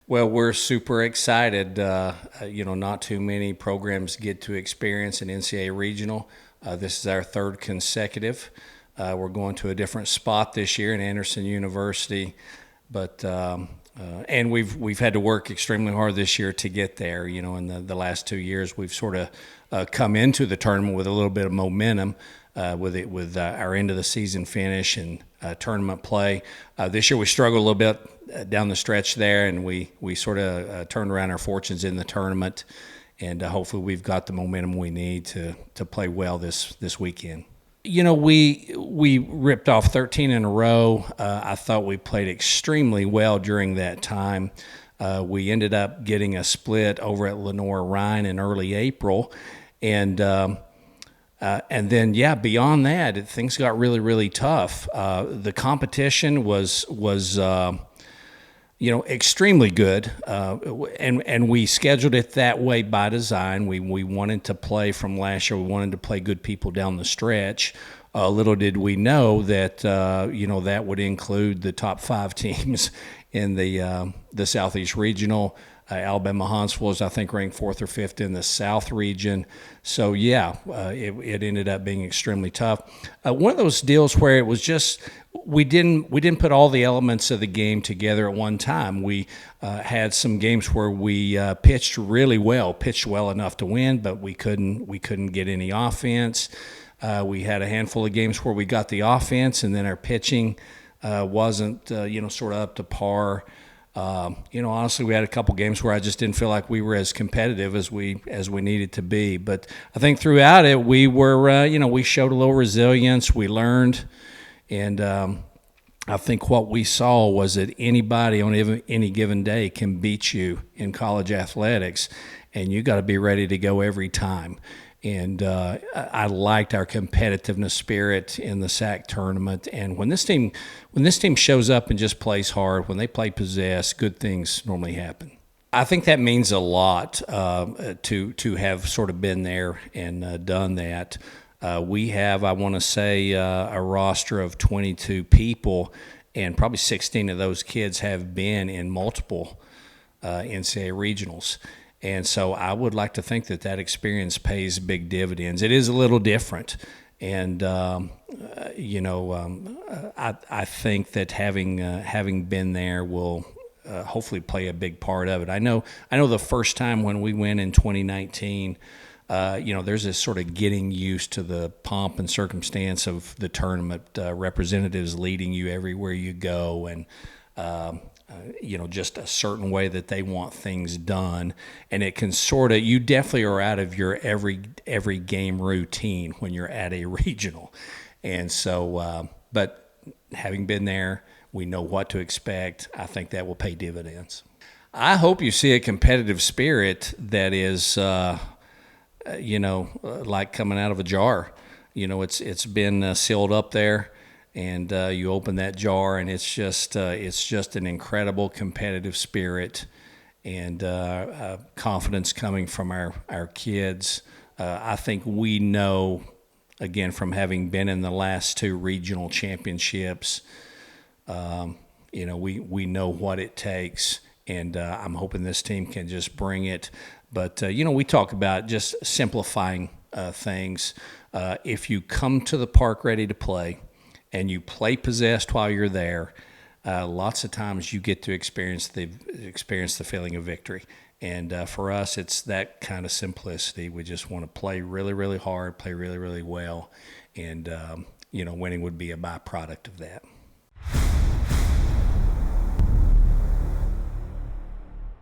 Well, we're super excited. Not too many programs get to experience an NCAA regional. This is our third consecutive. We're going to a different spot this year in Anderson University, but and we've had to work extremely hard this year to get there. In the last 2 years, we've sort of come into the tournament with a little bit of momentum. With our end of the season finish and tournament play. This year we struggled a little bit down the stretch there, and we sort of turned around our fortunes in the tournament, and hopefully we've got the momentum we need to play well this weekend. We ripped off 13 in a row. I thought we played extremely well during that time. We ended up getting a split over at Lenore-Rhine in early April, and then, beyond that, things got really, really tough. The competition was extremely good, and we scheduled it that way by design. We wanted to play from last year. We wanted to play good people down the stretch. Little did we know that that would include the top five teams in the Southeast Regional. Alabama Huntsville is, I think, ranked fourth or fifth in the South region. So, it ended up being extremely tough. One of those deals where it was just we didn't put all the elements of the game together at one time. We had some games where we pitched really well, pitched well enough to win, but we couldn't get any offense. We had a handful of games where we got the offense, and then our pitching wasn't sort of up to par. Honestly, we had a couple games where I just didn't feel like we were as competitive as we needed to be. But I think throughout it, we were, we showed a little resilience. We learned, and I think what we saw was that anybody on any given day can beat you in college athletics, and you got to be ready to go every time. And I liked our competitiveness spirit in the SAC tournament. And when this team shows up and just plays hard, when they play possess, good things normally happen. I think that means a lot to have sort of been there and done that. We have, I want to say, a roster of 22 people, and probably 16 of those kids have been in multiple NCAA regionals. And so I would like to think that experience pays big dividends. It is a little different. And, I think that having been there will hopefully play a big part of it. I know the first time when we went in 2019, there's this sort of getting used to the pomp and circumstance of the tournament, representatives leading you everywhere you go, and just a certain way that they want things done. And it can you definitely are out of your every game routine when you're at a regional. And so, but having been there, we know what to expect. I think that will pay dividends. I hope you see a competitive spirit that is, like coming out of a jar. It's been sealed up there. And you open that jar, and it's just an incredible competitive spirit and confidence coming from our kids. I think we know, again, from having been in the last two regional championships, we know what it takes, and I'm hoping this team can just bring it. But, we talk about just simplifying things. If you come to the park ready to play, and you play possessed while you're there, lots of times you get to experience the feeling of victory. And for us, it's that kind of simplicity. We just want to play really, really hard, play really, really well, and winning would be a byproduct of that.